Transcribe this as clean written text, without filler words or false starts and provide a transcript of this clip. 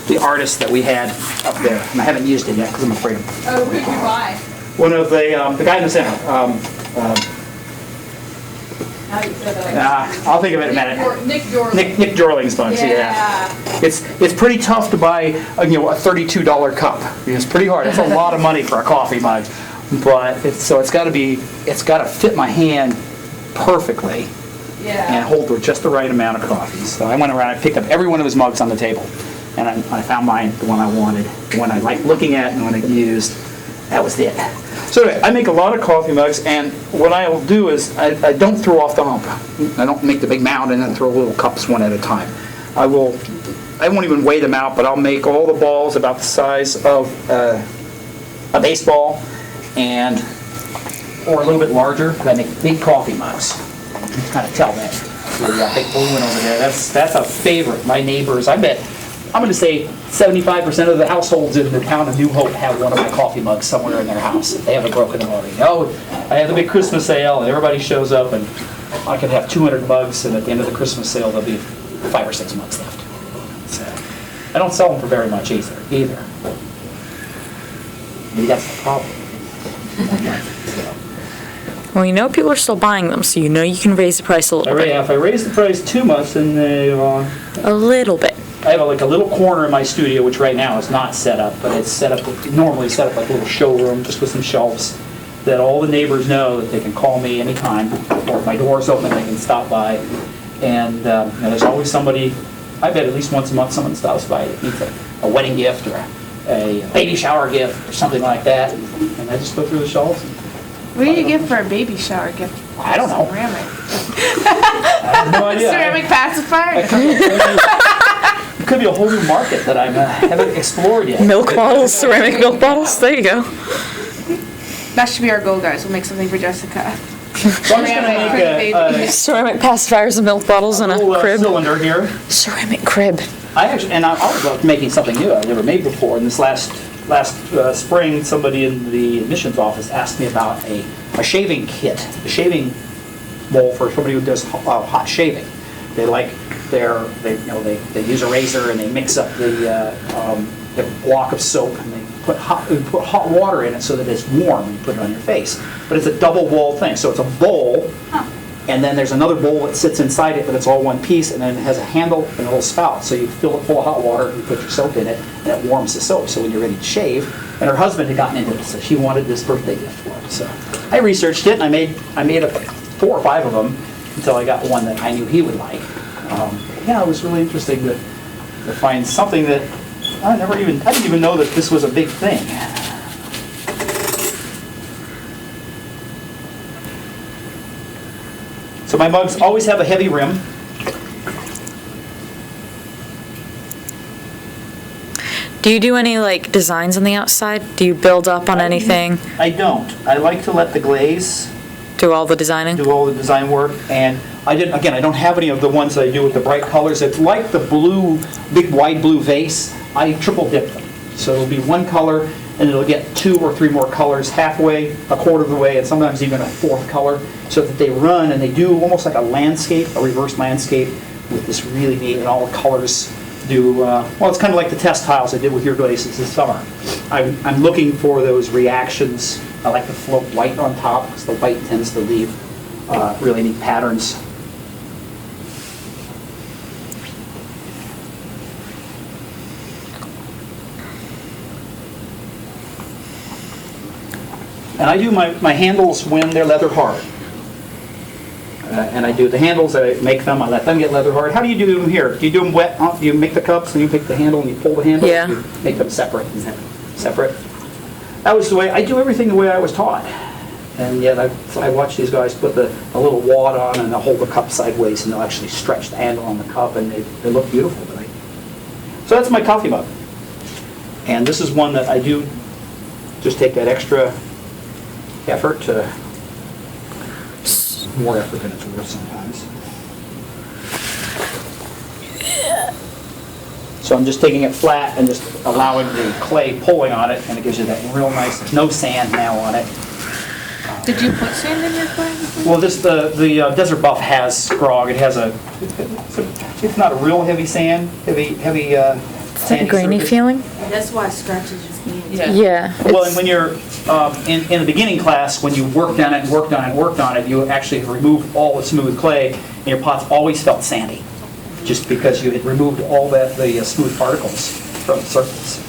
the artist that we had up there, and I haven't used it yet because I'm afraid of. Oh, who did you buy? One of the guy in the center. How do you say that? I'll think of it in a minute. Nick Jordan. Nick Jorling's mugs. Yeah. It's pretty tough to buy a $32 cup. It's pretty hard. It's a lot of money for a coffee mug, but it's got to fit my hand perfectly. Yeah. And hold just the right amount of coffee. So I went around, I picked up every one of his mugs on the table, and I found mine, the one I wanted, the one I liked looking at and the one I used. That was it. So anyway, I make a lot of coffee mugs, and what I will do is I don't throw off the hump. I don't make the big mound and then throw little cups one at a time. I won't even weigh them out, but I'll make all the balls about the size of a baseball or a little bit larger, because I make big coffee mugs. You can kind of tell that. The big blue one over there, that's a favorite. My neighbors, I bet, I'm going to say 75% of the households in the town of New Hope have one of my coffee mugs somewhere in their house. They haven't broken them already. Oh, I have the big Christmas sale, and everybody shows up, and I could have 200 mugs, and at the end of the Christmas sale, there'll be 5 or 6 mugs left. So, I don't sell them for very much either. Maybe that's the problem. Well, people are still buying them, so you can raise the price a little bit. If I raise the price too much, then a little bit. I have a little corner in my studio, which right now is not set up, but it's normally set up like a little showroom, just with some shelves, that all the neighbors know that they can call me anytime, or if my door's open, they can stop by. And there's always somebody, I bet at least once a month, someone stops by that needs a wedding gift or a baby shower gift or something like that, and I just go through the shelves. What do you get for a baby shower gift? I don't know. Ceramic. I have no idea. Ceramic pacifier? It could be a whole new market that I haven't explored yet. Milk bottles, ceramic milk bottles. There you go. That should be our goal, guys. We'll make something for Jessica. So I'm just going to make ceramic pacifiers and milk bottles in a crib. Cylinder here. Ceramic crib. I was about making something new I've never made before. In this last spring, somebody in the admissions office asked me about a shaving kit, a shaving bowl for somebody who does hot shaving. They use a razor and they mix up the block of soap and they put hot water in it so that it's warm when you put it on your face. But it's a double walled thing, so it's a bowl. And then there's another bowl that sits inside it, but it's all one piece, and then it has a handle and a little spout. So you fill it full of hot water, you put your soap in it, and it warms the soap. So when you're ready to shave, and her husband had gotten into it, so she wanted this birthday gift for him. So I researched it, and I made 4 or 5 of them until I got one that I knew he would like. It was really interesting to find something that I didn't even know that this was a big thing. So my mugs always have a heavy rim. Do you do any designs on the outside? Do you build up on anything? I don't. I like to let the glaze do all the designing? Do all the design work, and I don't have any of the ones that I do with the bright colors. It's like the blue, big wide blue vase. I triple dip them. So it'll be one color, and it'll get 2 or 3 more colors halfway, a quarter of the way, and sometimes even a 4th color, so that they run and they do almost like a landscape, a reverse landscape, with this really neat, and all the colors do, it's kind of like the test tiles I did with your glazes this summer. I'm looking for those reactions. I like to float white on top, because the white tends to leave really neat patterns. And I do my handles when they're leather hard. And I do the handles that I make them, I let them get leather hard. How do you do them here? Do you do them wet? Do you make the cups and you pick the handle and you pull the handle? Yeah. You make them separate. Separate. That was the way, I do everything the way I was taught. And yet I watch these guys put a little wad on and they'll hold the cup sideways and they'll actually stretch the handle on the cup and they look beautiful. So that's my coffee mug. And this is one that I do just take that extra effort to, more effort than it's worth sometimes. So I'm just taking it flat and just allowing the clay pulling on it, and it gives you that real nice, there's no sand now on it. Did you put sand in your clay? Well, the Desert Buff has scrog. It has it's not a real heavy sand, heavy Is that a grainy surface. feeling? That's why scratches your hand. Yeah. Yeah. Well, and when you're in the beginning class, when you worked on it and worked on it and worked on it, you actually removed all the smooth clay, and your pots always felt sandy, just because you had removed all the smooth particles from the surface.